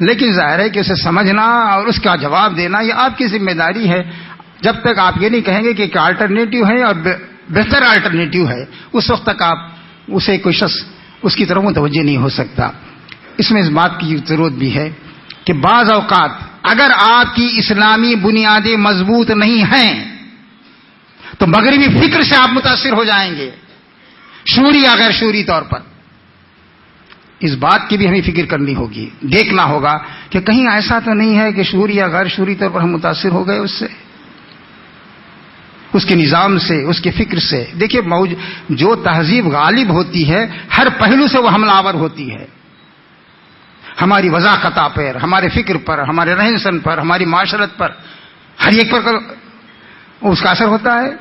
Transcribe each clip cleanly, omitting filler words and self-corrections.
لیکن ظاہر ہے کہ اسے سمجھنا اور اس کا جواب دینا یہ آپ کی ذمہ داری ہے. جب تک آپ یہ نہیں کہیں گے کہ ایک الٹرنیٹو ہے اور بہتر الٹرنیٹو ہے، اس وقت تک آپ اسے کوئی شخص اس کی طرف متوجہ نہیں ہو سکتا. اس میں اس بات کی ضرورت بھی ہے کہ بعض اوقات اگر آپ کی اسلامی بنیادیں مضبوط نہیں ہیں تو مغربی فکر سے آپ متاثر ہو جائیں گے، شعوری یا غیر شعوری طور پر. اس بات کی بھی ہمیں فکر کرنی ہوگی، دیکھنا ہوگا کہ کہیں ایسا تو نہیں ہے کہ شعوری یا غیر شعوری طور پر ہم متاثر ہو گئے اس سے، اس کے نظام سے، اس کے فکر سے. دیکھیے جو تہذیب غالب ہوتی ہے ہر پہلو سے وہ حملہ آور ہوتی ہے، ہماری وضاحت پر، ہمارے فکر پر، ہمارے رہن سہن پر، ہماری معاشرت پر، ہر ایک پر اس کا اثر ہوتا ہے.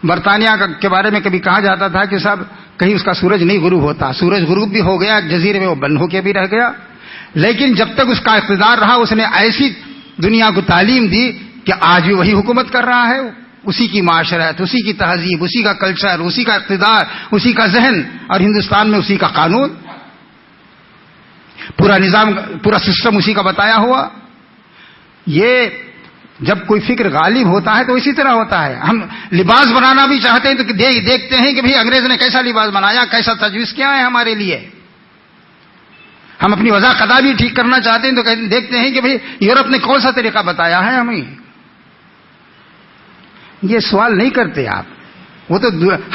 برطانیہ کے بارے میں کبھی کہا جاتا تھا کہ صاحب کہیں اس کا سورج نہیں غروب ہوتا، سورج غروب بھی ہو گیا، جزیرے میں وہ بند ہو کے بھی رہ گیا، لیکن جب تک اس کا اقتدار رہا اس نے ایسی دنیا کو تعلیم دی کہ آج بھی وہی حکومت کر رہا ہے، اسی کی معاشرت، اسی کی تہذیب، اسی کا کلچر، اسی کا اقتدار، اسی کا ذہن، اور ہندوستان میں اسی کا قانون، پورا نظام، پورا سسٹم اسی کا بتایا ہوا. یہ جب کوئی فکر غالب ہوتا ہے تو اسی طرح ہوتا ہے. ہم لباس بنانا بھی چاہتے ہیں تو دیکھتے ہیں کہ بھئی انگریز نے کیسا لباس بنایا، کیسا تجویز کیا ہے ہمارے لیے. ہم اپنی وضاحت بھی ٹھیک کرنا چاہتے ہیں تو دیکھتے ہیں کہ بھئی یورپ نے کون سا طریقہ بتایا ہے ہمیں. یہ سوال نہیں کرتے آپ، وہ تو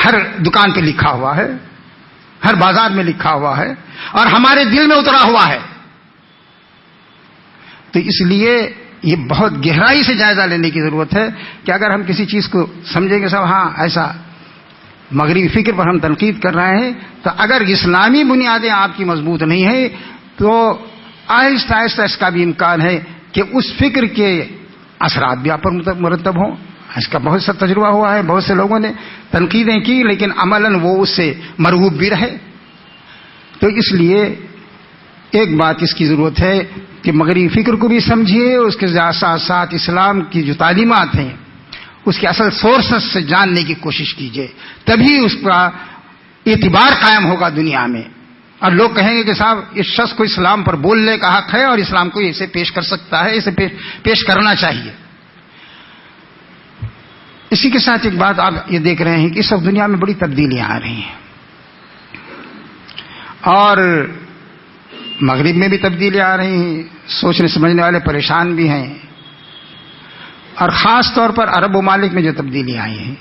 ہر دکان پہ لکھا ہوا ہے، ہر بازار میں لکھا ہوا ہے اور ہمارے دل میں اترا ہوا ہے. تو اس لیے یہ بہت گہرائی سے جائزہ لینے کی ضرورت ہے کہ اگر ہم کسی چیز کو سمجھیں گے صاحب ہاں ایسا مغربی فکر پر ہم تنقید کر رہے ہیں، تو اگر اسلامی بنیادیں آپ کی مضبوط نہیں ہیں تو آہستہ آہستہ اس کا بھی امکان ہے کہ اس فکر کے اثرات بھی آپ پر مرتب ہوں. اس کا بہت سا تجربہ ہوا ہے، بہت سے لوگوں نے تنقیدیں کی لیکن عملاً وہ اس سے مرغوب بھی رہے. تو اس لیے ایک بات اس کی ضرورت ہے کہ مغربی فکر کو بھی سمجھیے، اس کے ساتھ ساتھ اسلام کی جو تعلیمات ہیں اس کے اصل سورسز سے جاننے کی کوشش کیجیے، تبھی اس کا اعتبار قائم ہوگا دنیا میں. اور لوگ کہیں گے کہ صاحب اس شخص کو اسلام پر بولنے کا حق ہے اور اسلام کو اسے پیش کر سکتا ہے، اسے پیش کرنا چاہیے. اسی کے ساتھ ایک بات آپ یہ دیکھ رہے ہیں کہ اس وقت دنیا میں بڑی تبدیلیاں آ رہی ہیں اور مغرب میں بھی تبدیلیاں آ رہی ہیں، سوچنے سمجھنے والے پریشان بھی ہیں، اور خاص طور پر عرب ممالک میں جو تبدیلیاں آئی ہیں،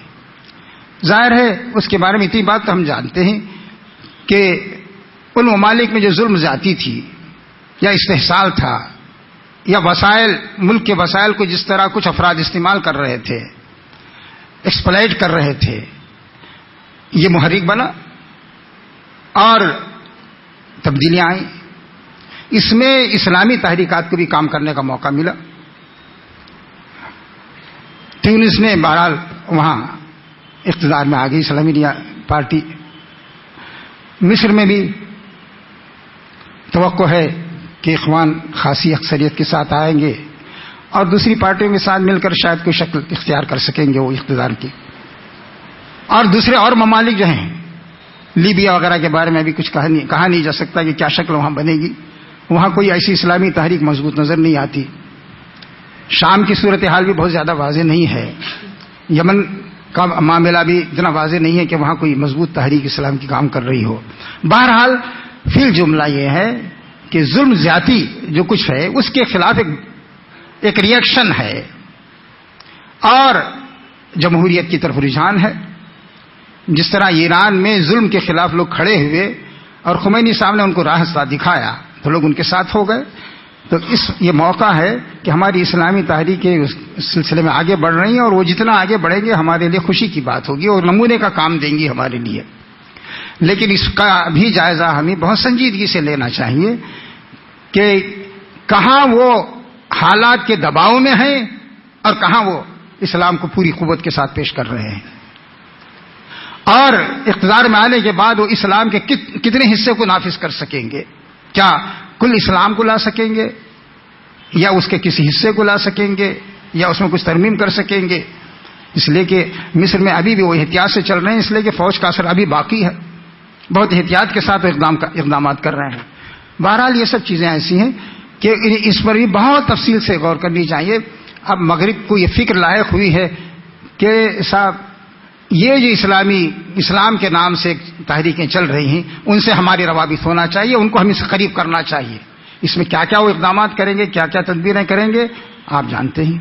ظاہر ہے اس کے بارے میں اتنی بات تو ہم جانتے ہیں کہ ان ممالک میں جو ظلم زیادتی تھی یا استحصال تھا یا وسائل، ملک کے وسائل کو جس طرح کچھ افراد استعمال کر رہے تھے، ایکسپلائٹ کر رہے تھے، یہ محرک بنا اور تبدیلیاں آئیں. اس میں اسلامی تحریکات کو بھی کام کرنے کا موقع ملا. ٹیونس میں بہرحال وہاں اقتدار میں آ گئی اسلامی پارٹی. مصر میں بھی توقع ہے کہ اخوان خاصی اکثریت کے ساتھ آئیں گے اور دوسری پارٹیوں کے ساتھ مل کر شاید کوئی شکل اختیار کر سکیں گے وہ اقتدار کی. اور دوسرے اور ممالک جو ہیں، لیبیا وغیرہ کے بارے میں ابھی کچھ کہا نہیں جا سکتا کہ کیا شکل وہاں بنے گی. وہاں کوئی ایسی اسلامی تحریک مضبوط نظر نہیں آتی. شام کی صورتحال بھی بہت زیادہ واضح نہیں ہے. یمن کا معاملہ بھی اتنا واضح نہیں ہے کہ وہاں کوئی مضبوط تحریک اسلام کی کام کر رہی ہو. بہرحال فی الجملہ یہ ہے کہ ظلم زیادتی جو کچھ ہے اس کے خلاف ایک ریئیکشن ہے اور جمہوریت کی طرف رجحان ہے. جس طرح ایران میں ظلم کے خلاف لوگ کھڑے ہوئے اور خمینی صاحب نے ان کو راستہ دکھایا تو لوگ ان کے ساتھ ہو گئے. تو یہ موقع ہے کہ ہماری اسلامی تحریکیں اس سلسلے میں آگے بڑھ رہی ہیں اور وہ جتنا آگے بڑھیں گے ہمارے لیے خوشی کی بات ہوگی اور نمونے کا کام دیں گی ہمارے لیے. لیکن اس کا بھی جائزہ ہمیں بہت سنجیدگی سے لینا چاہیے کہ کہاں وہ حالات کے دباؤ میں ہیں اور کہاں وہ اسلام کو پوری قوت کے ساتھ پیش کر رہے ہیں. اور اقتدار میں آنے کے بعد وہ اسلام کے کتنے حصے کو نافذ کر سکیں گے. کیا کل اسلام کو لا سکیں گے یا اس کے کسی حصے کو لا سکیں گے یا اس میں کچھ ترمیم کر سکیں گے. اس لیے کہ مصر میں ابھی بھی وہ احتیاط سے چل رہے ہیں، اس لیے کہ فوج کا اثر ابھی باقی ہے، بہت احتیاط کے ساتھ اقدامات کر رہے ہیں. بہرحال یہ سب چیزیں ایسی ہیں کہ اس پر بھی بہت تفصیل سے غور کرنی چاہیے. اب مغرب کو یہ فکر لاحق ہوئی ہے کہ صاحب یہ جو اسلام کے نام سے تحریکیں چل رہی ہیں ان سے ہماری روابط ہونا چاہیے، ان کو ہم سے قریب کرنا چاہیے. اس میں کیا کیا وہ اقدامات کریں گے، کیا کیا تدبیریں کریں گے آپ جانتے ہیں.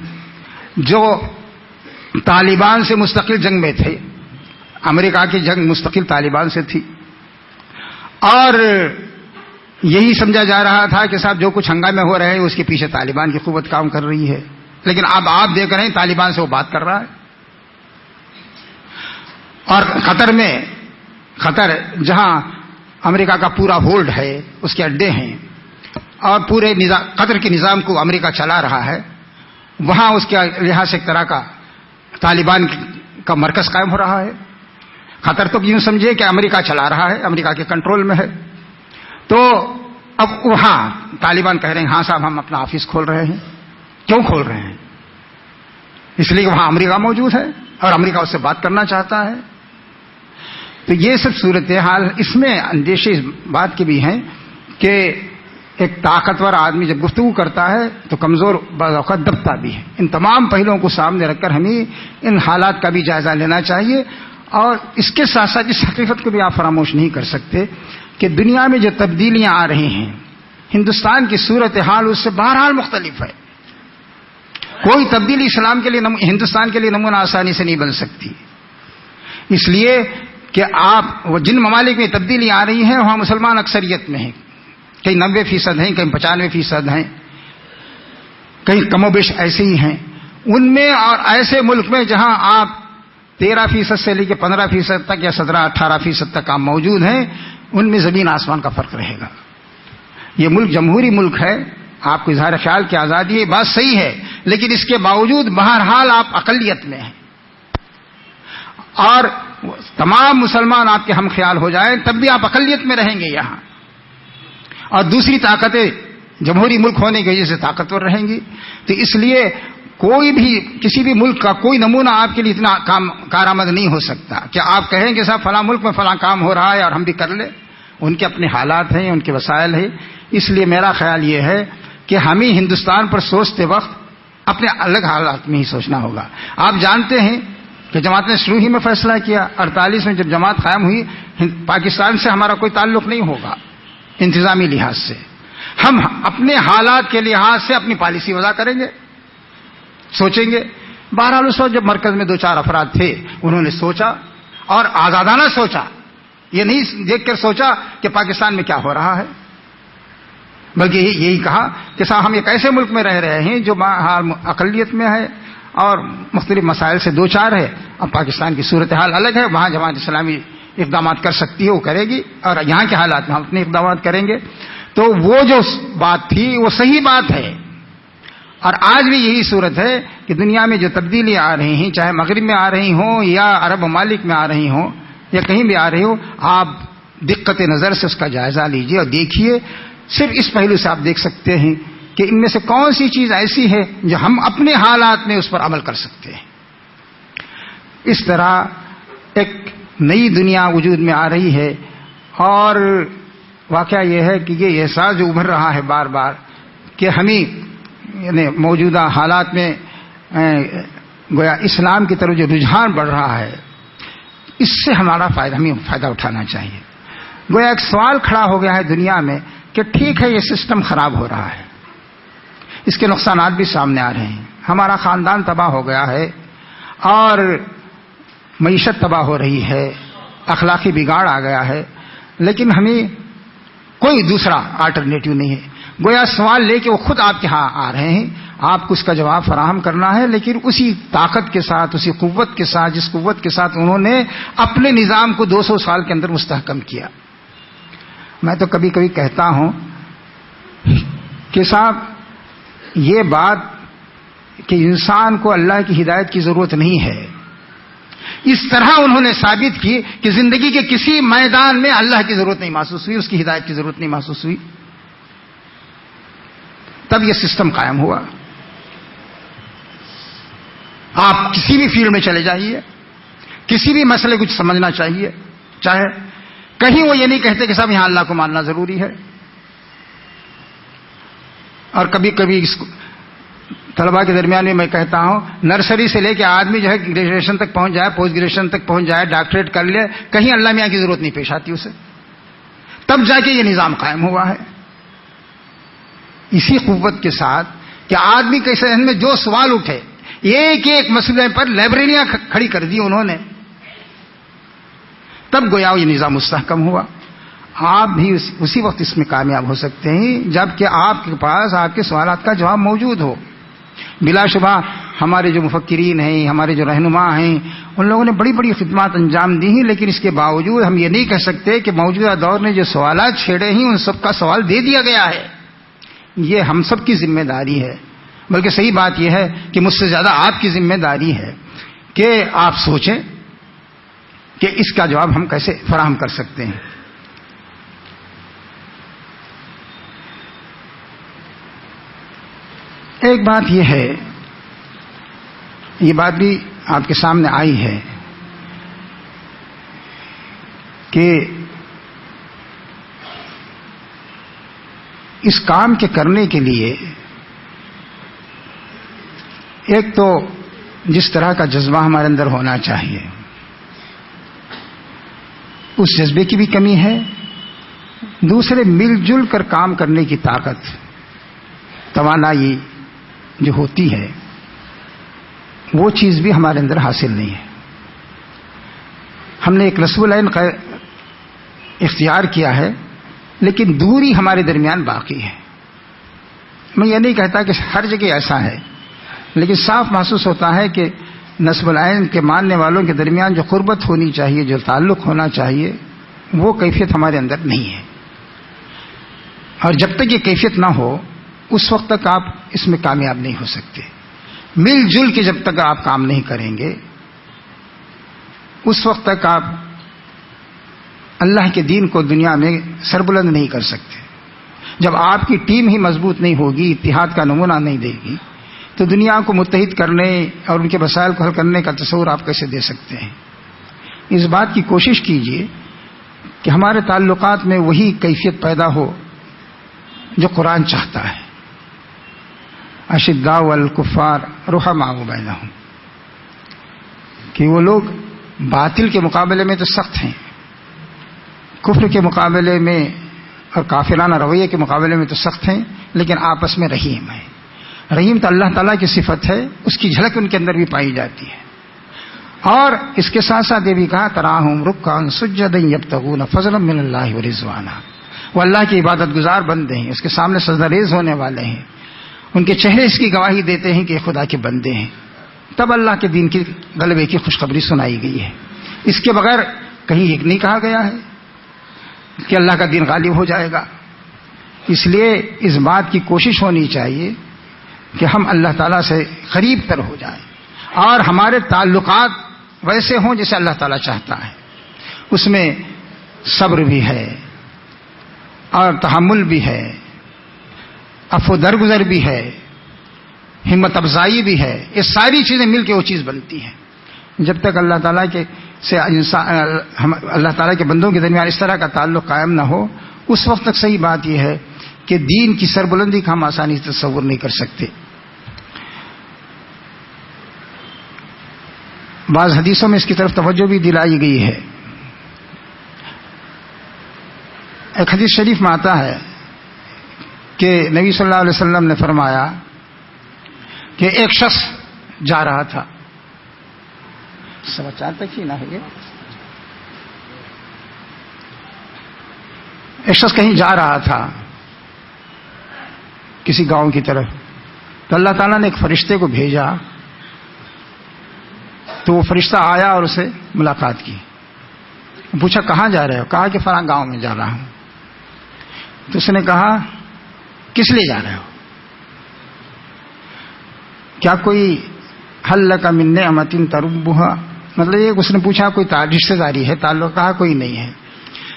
جو طالبان سے مستقل جنگ میں تھے، امریکہ کی جنگ مستقل طالبان سے تھی، اور یہی سمجھا جا رہا تھا کہ صاحب جو کچھ ہنگامے ہو رہے ہیں اس کے پیچھے طالبان کی قوت کام کر رہی ہے. لیکن اب آپ دیکھ رہے ہیں طالبان سے وہ بات کر رہا ہے. اور قطر جہاں امریکہ کا پورا ہولڈ ہے، اس کے اڈے ہیں، اور پورے قطر کے نظام کو امریکہ چلا رہا ہے، وہاں اس کے لحاظ سے ایک طرح کا طالبان کا مرکز قائم ہو رہا ہے. قطر تو یوں سمجھے کہ امریکہ چلا رہا ہے، امریکہ کے کنٹرول میں ہے. تو اب وہاں طالبان کہہ رہے ہیں ہاں صاحب ہم اپنا آفس کھول رہے ہیں. کیوں کھول رہے ہیں؟ اس لیے کہ وہاں امریکہ موجود ہے اور امریکہ اس سے بات کرنا چاہتا ہے. تو یہ سب صورتحال، اس میں اندیشے اس بات کے بھی ہیں کہ ایک طاقتور آدمی جب گفتگو کرتا ہے تو کمزور بعض اوقات دبتا بھی ہے. ان تمام پہلوؤں کو سامنے رکھ کر ہمیں ان حالات کا بھی جائزہ لینا چاہیے. اور اس کے ساتھ ساتھ اس حقیقت کو بھی آپ فراموش نہیں کر سکتے کہ دنیا میں جو تبدیلیاں آ رہی ہیں، ہندوستان کی صورتحال اس سے بہرحال مختلف ہے. کوئی تبدیلی اسلام کے لیے ہندوستان کے لیے نمونہ آسانی سے نہیں بن سکتی. اس لیے کہ آپ جن ممالک میں تبدیلی آ رہی ہیں وہاں مسلمان اکثریت میں ہیں، کہیں 90% ہیں، کہیں 95% ہیں، کہیں کم و بیش ایسے ہی ہیں. ان میں اور ایسے ملک میں جہاں آپ 13% سے لے کے 15% تک یا 17-18% تک آپ موجود ہیں، ان میں زمین آسمان کا فرق رہے گا. یہ ملک جمہوری ملک ہے، آپ کو اظہار خیال کی آزادی ہے، بات صحیح ہے، لیکن اس کے باوجود بہرحال آپ اقلیت میں ہیں. اور تمام مسلمان آپ کے ہم خیال ہو جائیں تب بھی آپ اقلیت میں رہیں گے یہاں. اور دوسری طاقتیں جمہوری ملک ہونے کی وجہ سے طاقتور رہیں گی. تو اس لیے کوئی بھی کسی بھی ملک کا کوئی نمونہ آپ کے لیے اتنا کارآمد نہیں ہو سکتا کہ آپ کہیں کہ صاحب فلاں ملک میں فلاں کام ہو رہا ہے اور ہم بھی کر لیں. ان کے اپنے حالات ہیں، ان کے وسائل ہیں. اس لیے میرا خیال یہ ہے کہ ہمیں ہندوستان پر سوچتے وقت اپنے الگ حالات میں ہی سوچنا ہوگا. آپ جانتے ہیں کہ جماعت نے شروع ہی میں فیصلہ کیا، 48 میں جب جماعت قائم ہوئی، پاکستان سے ہمارا کوئی تعلق نہیں ہوگا انتظامی لحاظ سے. ہم اپنے حالات کے لحاظ سے اپنی پالیسی وضع کریں گے، سوچیں گے. بہرحال اس وقت جب مرکز میں 2-4 افراد تھے انہوں نے سوچا اور آزادانہ سوچا. یہ نہیں دیکھ کر سوچا کہ پاکستان میں کیا ہو رہا ہے، بلکہ یہی کہا کہ صاحب ہم ایک ایسے ملک میں رہ رہے ہیں جو اقلیت میں ہے اور مختلف مسائل سے 2-4 ہے. اب پاکستان کی صورتحال الگ ہے، وہاں جماعت اسلامی اقدامات کر سکتی ہے، وہ کرے گی، اور یہاں کے حالات میں ہم اپنے اقدامات کریں گے. تو وہ جو بات تھی وہ صحیح بات ہے. اور آج بھی یہی صورت ہے کہ دنیا میں جو تبدیلی آ رہی ہیں، چاہے مغرب میں آ رہی ہوں یا عرب ممالک میں آ رہی ہوں یا کہیں بھی آ رہی ہو، آپ دقت نظر سے اس کا جائزہ لیجئے اور دیکھیے. صرف اس پہلو سے آپ دیکھ سکتے ہیں کہ ان میں سے کون سی چیز ایسی ہے جو ہم اپنے حالات میں اس پر عمل کر سکتے ہیں. اس طرح ایک نئی دنیا وجود میں آ رہی ہے. اور واقعہ یہ ہے کہ یہ احساس جو ابھر رہا ہے بار بار کہ ہمیں یعنی موجودہ حالات میں گویا اسلام کی طرف جو رجحان بڑھ رہا ہے، اس سے ہمیں فائدہ اٹھانا چاہیے. گویا ایک سوال کھڑا ہو گیا ہے دنیا میں کہ ٹھیک ہے یہ سسٹم خراب ہو رہا ہے، اس کے نقصانات بھی سامنے آ رہے ہیں، ہمارا خاندان تباہ ہو گیا ہے اور معیشت تباہ ہو رہی ہے، اخلاقی بگاڑ آ گیا ہے، لیکن ہمیں کوئی دوسرا آلٹرنیٹو نہیں ہے. گویا سوال لے کے وہ خود آپ کے ہاں آ رہے ہیں، آپ کو اس کا جواب فراہم کرنا ہے، لیکن اسی طاقت کے ساتھ، اسی قوت کے ساتھ جس قوت کے ساتھ انہوں نے اپنے نظام کو 200 سال کے اندر مستحکم کیا. میں تو کبھی کبھی کہتا ہوں کہ صاحب یہ بات کہ انسان کو اللہ کی ہدایت کی ضرورت نہیں ہے، اس طرح انہوں نے ثابت کی کہ زندگی کے کسی میدان میں اللہ کی ضرورت نہیں محسوس ہوئی، اس کی ہدایت کی ضرورت نہیں محسوس ہوئی. تب یہ سسٹم قائم ہوا. آپ کسی بھی فیلڈ میں چلے جائیے، کسی بھی مسئلے کو سمجھنا چاہیے، چاہے کہیں وہ یہ نہیں کہتے کہ صاحب یہاں اللہ کو ماننا ضروری ہے. اور کبھی کبھی طلباء کے درمیان میں کہتا ہوں نرسری سے لے کے آدمی جو ہے گریجویشن تک پہنچ جائے، پوسٹ گریجویشن تک پہنچ جائے، ڈاکٹریٹ کر لے، کہیں اللہ میاں کی ضرورت نہیں پیش آتی اسے، تب جا کے یہ نظام قائم ہوا ہے. اسی قوت کے ساتھ کہ آدمی کے ذہن میں جو سوال اٹھے، ایک ایک مسئلے پر لائبریریاں کھڑی کر دی انہوں نے، تب گویا یہ نظام مستحکم ہوا. آپ بھی اسی وقت اس میں کامیاب ہو سکتے ہیں جبکہ آپ کے پاس آپ کے سوالات کا جواب موجود ہو. بلا شبہ ہمارے جو مفکرین ہیں، ہمارے جو رہنما ہیں، ان لوگوں نے بڑی بڑی خدمات انجام دی ہیں، لیکن اس کے باوجود ہم یہ نہیں کہہ سکتے کہ موجودہ دور نے جو سوالات چھیڑے ہیں ان سب کا سوال دے دیا گیا ہے. یہ ہم سب کی ذمہ داری ہے، بلکہ صحیح بات یہ ہے کہ مجھ سے زیادہ آپ کی ذمہ داری ہے کہ آپ سوچیں کہ اس کا جواب ہم کیسے فراہم کر سکتے ہیں. ایک بات یہ ہے، یہ بات بھی آپ کے سامنے آئی ہے کہ اس کام کے کرنے کے لیے ایک تو جس طرح کا جذبہ ہمارے اندر ہونا چاہیے اس جذبے کی بھی کمی ہے. دوسرے مل جل کر کام کرنے کی طاقت، توانائی جو ہوتی ہے وہ چیز بھی ہمارے اندر حاصل نہیں ہے. ہم نے ایک نصب العین اختیار کیا ہے لیکن دوری ہمارے درمیان باقی ہے. میں یہ نہیں کہتا کہ ہر جگہ ایسا ہے، لیکن صاف محسوس ہوتا ہے کہ نصب العین کے ماننے والوں کے درمیان جو قربت ہونی چاہیے، جو تعلق ہونا چاہیے، وہ کیفیت ہمارے اندر نہیں ہے. اور جب تک یہ کیفیت نہ ہو اس وقت تک آپ اس میں کامیاب نہیں ہو سکتے. مل جل کے جب تک آپ کام نہیں کریں گے اس وقت تک آپ اللہ کے دین کو دنیا میں سربلند نہیں کر سکتے. جب آپ کی ٹیم ہی مضبوط نہیں ہوگی، اتحاد کا نمونہ نہیں دے گی، تو دنیا کو متحد کرنے اور ان کے مسائل کو حل کرنے کا تصور آپ کیسے دے سکتے ہیں؟ اس بات کی کوشش کیجیے کہ ہمارے تعلقات میں وہی کیفیت پیدا ہو جو قرآن چاہتا ہے. اشداء والکفار رحماء بینہم، کہ وہ لوگ باطل کے مقابلے میں تو سخت ہیں، کفر کے مقابلے میں اور کافرانہ رویے کے مقابلے میں تو سخت ہیں، لیکن آپس میں رحیم ہیں. رحیم تو اللہ تعالیٰ کی صفت ہے، اس کی جھلک ان کے اندر بھی پائی جاتی ہے. اور اس کے ساتھ ساتھ یہ بھی کہا تراہم رکعا سجدا یبتغون فضلا من اللہ ورضوانا، وہ اللہ کی عبادت گزار بندے ہیں، اس کے سامنے سجدہ ریز ہونے والے ہیں، ان کے چہرے اس کی گواہی دیتے ہیں کہ خدا کے بندے ہیں. تب اللہ کے دین کی غلبے کی خوشخبری سنائی گئی ہے. اس کے بغیر کہیں ایک نہیں کہا گیا ہے کہ اللہ کا دین غالب ہو جائے گا. اس لیے اس بات کی کوشش ہونی چاہیے کہ ہم اللہ تعالیٰ سے قریب تر ہو جائیں اور ہمارے تعلقات ویسے ہوں جیسے اللہ تعالیٰ چاہتا ہے. اس میں صبر بھی ہے اور تحمل بھی ہے، عفو درگزر بھی ہے، ہمت افزائی بھی ہے. یہ ساری چیزیں مل کے وہ چیز بنتی ہیں. جب تک اللہ تعالیٰ کے سے اللہ تعالیٰ کے بندوں کے درمیان اس طرح کا تعلق قائم نہ ہو، اس وقت تک صحیح بات یہ ہے کہ دین کی سربلندی کا ہم آسانی سے تصور نہیں کر سکتے. بعض حدیثوں میں اس کی طرف توجہ بھی دلائی گئی ہے. ایک حدیث شریف میں آتا ہے کہ نبی صلی اللہ علیہ وسلم نے فرمایا کہ ایک شخص جا رہا تھا، سماچار تک ہی نہ ہے، ایک شخص کہیں جا رہا تھا کسی گاؤں کی طرف، تو اللہ تعالیٰ نے ایک فرشتے کو بھیجا. تو وہ فرشتہ آیا اور اسے ملاقات کی. پوچھا کہاں جا رہے ہو؟ کہا کہ فلاں گاؤں میں جا رہا ہوں. تو اس نے کہا کس لیے جا رہے ہو؟ کیا کوئی حل لک من نعمت تربها، مطلب یہ اس نے پوچھا کوئی رشتہ داری ہے، تعلق؟ کہا کوئی نہیں ہے.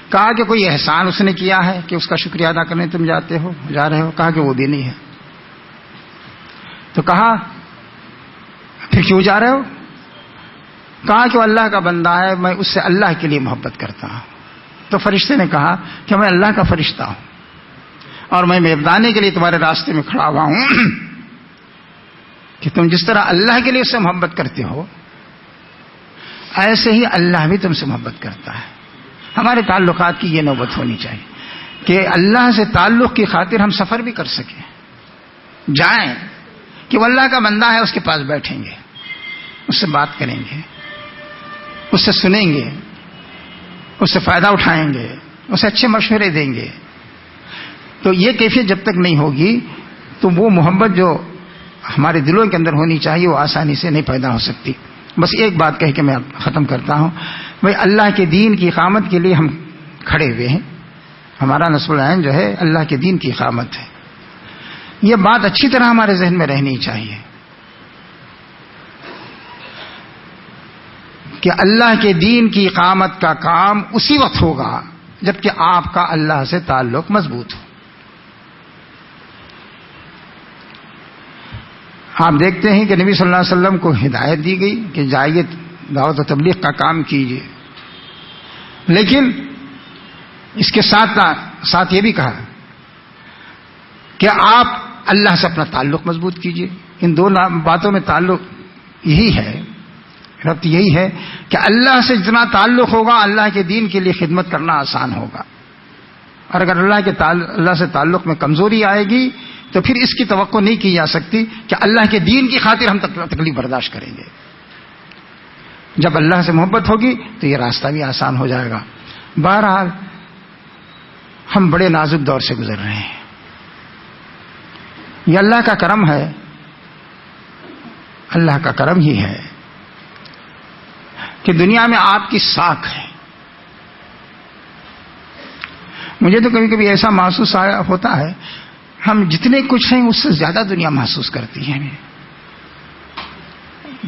کہا کہ کوئی احسان اس نے کیا ہے کہ اس کا شکریہ ادا کرنے تم جا رہے ہو؟ کہا کہ وہ بھی نہیں ہے. تو کہا پھر کیوں جا رہے ہو؟ کہا کہ وہ اللہ کا بندہ ہے، میں اس سے اللہ کے لیے محبت کرتا ہوں. تو فرشتے نے کہا کہ میں اللہ کا فرشتہ ہوں اور میں بتانے کے لیے تمہارے راستے میں کھڑا ہوا ہوں کہ تم جس طرح اللہ کے لیے اس سے محبت کرتے ہو ایسے ہی اللہ بھی تم سے محبت کرتا ہے. ہمارے تعلقات کی یہ نوبت ہونی چاہیے کہ اللہ سے تعلق کی خاطر ہم سفر بھی کر سکیں, جائیں کہ وہ اللہ کا بندہ ہے, اس کے پاس بیٹھیں گے, اس سے بات کریں گے, اس سے سنیں گے, اس سے فائدہ اٹھائیں گے, اسے اچھے مشورے دیں گے. تو یہ کیفیت جب تک نہیں ہوگی تو وہ محبت جو ہمارے دلوں کے اندر ہونی چاہیے وہ آسانی سے نہیں پیدا ہو سکتی. بس ایک بات کہہ کے میں ختم کرتا ہوں. بھائی اللہ کے دین کی اقامت کے لیے ہم کھڑے ہوئے ہیں, ہمارا نصب العین جو ہے اللہ کے دین کی اقامت ہے. یہ بات اچھی طرح ہمارے ذہن میں رہنی چاہیے کہ اللہ کے دین کی اقامت کا کام اسی وقت ہوگا جبکہ آپ کا اللہ سے تعلق مضبوط ہو. آپ دیکھتے ہیں کہ نبی صلی اللہ علیہ وسلم کو ہدایت دی گئی کہ جائیے دعوت و تبلیغ کا کام کیجیے, لیکن اس کے ساتھ یہ بھی کہا کہ آپ اللہ سے اپنا تعلق مضبوط کیجیے. ان دو باتوں میں تعلق یہی ہے, ربط یہی ہے کہ اللہ سے جتنا تعلق ہوگا اللہ کے دین کے لیے خدمت کرنا آسان ہوگا, اور اگر اللہ سے تعلق میں کمزوری آئے گی تو پھر اس کی توقع نہیں کی جا سکتی کہ اللہ کے دین کی خاطر ہم تکلیف برداشت کریں گے. جب اللہ سے محبت ہوگی تو یہ راستہ بھی آسان ہو جائے گا. بہرحال ہم بڑے نازک دور سے گزر رہے ہیں. یہ اللہ کا کرم ہے, اللہ کا کرم ہی ہے کہ دنیا میں آپ کی ساکھ ہے. مجھے تو کبھی کبھی ایسا محسوس ہوتا ہے ہم جتنے کچھ ہیں اس سے زیادہ دنیا محسوس کرتی ہے.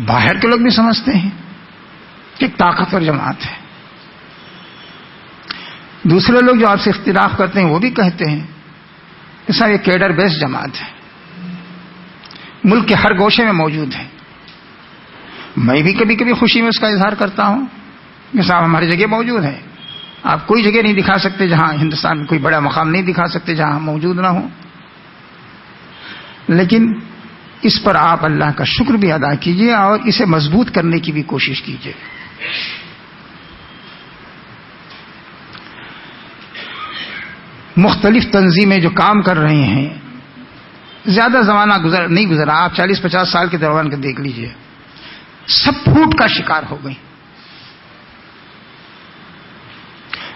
باہر کے لوگ بھی سمجھتے ہیں کہ ایک طاقتور جماعت ہے, دوسرے لوگ جو آپ سے اختلاف کرتے ہیں وہ بھی کہتے ہیں کہ صاحب یہ کیڈر بیس جماعت ہے, ملک کے ہر گوشے میں موجود ہے. میں بھی کبھی کبھی خوشی میں اس کا اظہار کرتا ہوں کہ صاحب ہماری جگہ موجود ہے. آپ کوئی جگہ نہیں دکھا سکتے جہاں ہندوستان میں کوئی بڑا مقام نہیں دکھا سکتے جہاں ہم موجود نہ ہوں, لیکن اس پر آپ اللہ کا شکر بھی ادا کیجیے اور اسے مضبوط کرنے کی بھی کوشش کیجیے. مختلف تنظیمیں جو کام کر رہے ہیں, زیادہ زمانہ نہیں گزرا, آپ 40-50 سال کے دوران کا دیکھ لیجیے, سب پھوٹ کا شکار ہو گئی,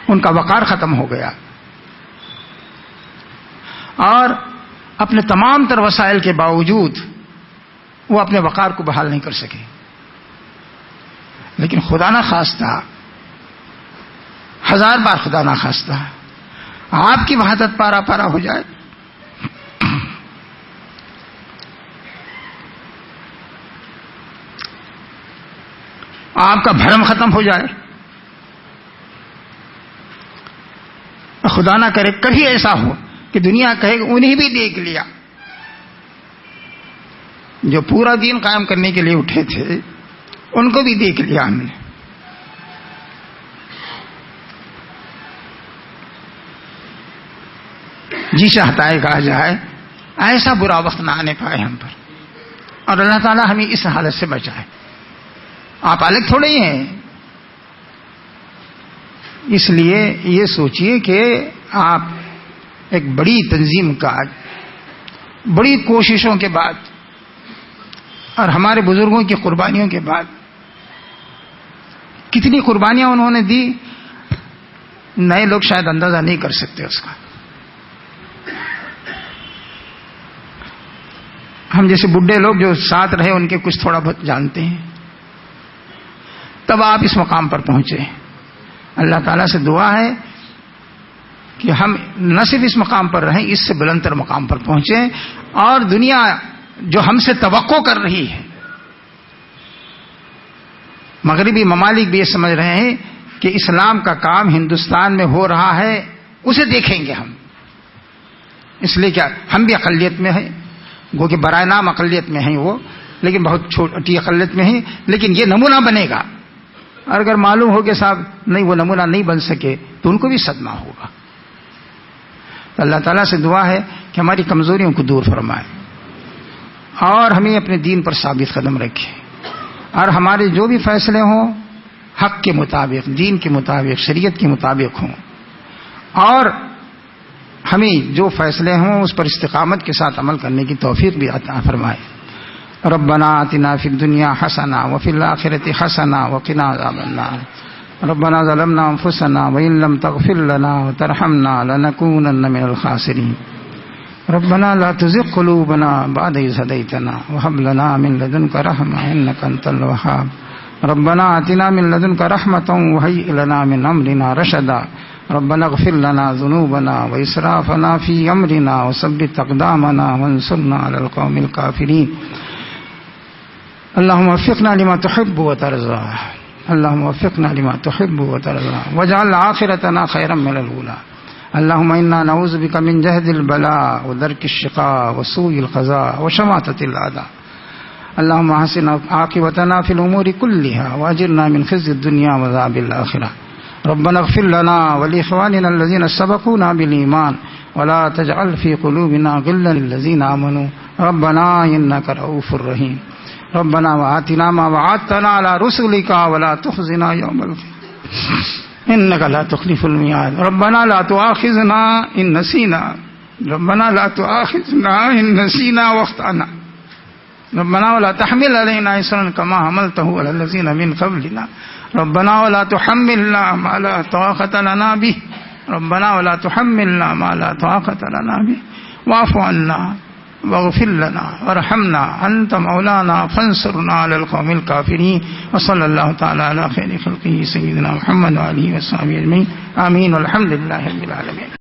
ان کا وقار ختم ہو گیا اور اپنے تمام تر وسائل کے باوجود وہ اپنے وقار کو بحال نہیں کر سکے. لیکن خدا نہ خواستہ, 1000 بار خدا نہ خواستہ آپ کی وحدت پارا پارا ہو جائے, آپ کا بھرم ختم ہو جائے, خدا نہ کرے کبھی ایسا ہو کہ دنیا کہے کہ انہیں بھی دیکھ لیا, جو پورا دین قائم کرنے کے لیے اٹھے تھے ان کو بھی دیکھ لیا ہم نے. جی چاہتا ہے کہا جائے ایسا برا وقت نہ آنے پائے ہم پر, اور اللہ تعالیٰ ہمیں اس حالت سے بچائے. آپ الگ تھوڑے ہی ہیں, اس لیے یہ سوچئے کہ آپ ایک بڑی تنظیم کا بڑی کوششوں کے بعد اور ہمارے بزرگوں کی قربانیوں کے بعد, کتنی قربانیاں انہوں نے دی نئے لوگ شاید اندازہ نہیں کر سکتے اس کا. ہم جیسے بڈھے لوگ جو ساتھ رہے ان کے کچھ تھوڑا بہت جانتے ہیں. تب آپ اس مقام پر پہنچے. اللہ تعالیٰ سے دعا ہے کہ ہم نہ صرف اس مقام پر رہیں, اس سے بلندتر مقام پر پہنچیں, اور دنیا جو ہم سے توقع کر رہی ہے, مغربی ممالک بھی یہ سمجھ رہے ہیں کہ اسلام کا کام ہندوستان میں ہو رہا ہے, اسے دیکھیں گے ہم. اس لیے کیا ہم بھی اقلیت میں ہیں, گو کہ برائے نام اقلیت میں ہیں وہ, لیکن بہت چھوٹی اقلیت میں ہیں, لیکن یہ نمونہ بنے گا. اور اگر معلوم ہو کہ صاحب نہیں وہ نمونہ نہیں بن سکے تو ان کو بھی صدمہ ہوگا. اللہ تعالیٰ سے دعا ہے کہ ہماری کمزوریوں کو دور فرمائے اور ہمیں اپنے دین پر ثابت قدم رکھے، اور ہمارے جو بھی فیصلے ہوں حق کے مطابق، دین کے مطابق، شریعت کے مطابق ہوں، اور ہمیں جو فیصلے ہوں اس پر استقامت کے ساتھ عمل کرنے کی توفیق بھی عطا فرمائے۔ ربنا آتنا فی الدنیا حسنہ وفی الآخرۃ حسنہ وقنا عذاب النار۔ ربنا ظلمنا انفسنا وان لم تغفر لنا وترحمنا لنكونن من الخاسرین۔ ربنا لا تزغ قلوبنا بعد إذ هديتنا وهب لنا من لدنك رحمة إنك أنت الوهاب۔ ربنا آتنا من لدنك رحمة وهيئ لنا من أمرنا رشدا۔ ربنا اغفر لنا ذنوبنا وإسرافنا في أمرنا وثبت أقدامنا وانصرنا على القوم الكافرين۔ اللهم وفقنا لما تحب وترضى، اللهم وفقنا لما تحب وترضى واجعل آخرتنا خيرا من الأولى۔ اللهم إنا نعوذ بك من جهد البلاء ودرك الشقاء وسوء القضاء وشماتة الأعداء۔ اللهم حسن عاقبتنا في الأمور كلها وأجرنا من خزي الدنيا وعذاب الآخرة۔ ربنا اغفر لنا ولإخواننا الذين سبقونا بالإيمان ولا تجعل في قلوبنا غلا للذين آمنوا ربنا إنك رؤوف رحيم۔ ربنا وآتنا ما وعدتنا على رسلك ولا تخزنا يوم القيامة إنك لا تخلف الميعاد۔ ربنا لا تؤاخذنا إن نسينا، ربنا لا تؤاخذنا إن نسينا واخطأنا، ربنا ولا تحمل علينا إصرا كما حملته على الذين من قبلنا، ربنا ولا تحملنا ما لا طاقة لنا به، ربنا ولا تحملنا ما لا طاقة لنا به، واعف عنا واغفر لنا وارحمنا أنت مولانا فانصرنا على القوم الكافرين۔ وصلى الله تعالى على خير خلقه سيدنا محمد وآله وصحبه أجمعين، آمين والحمد لله رب العالمين۔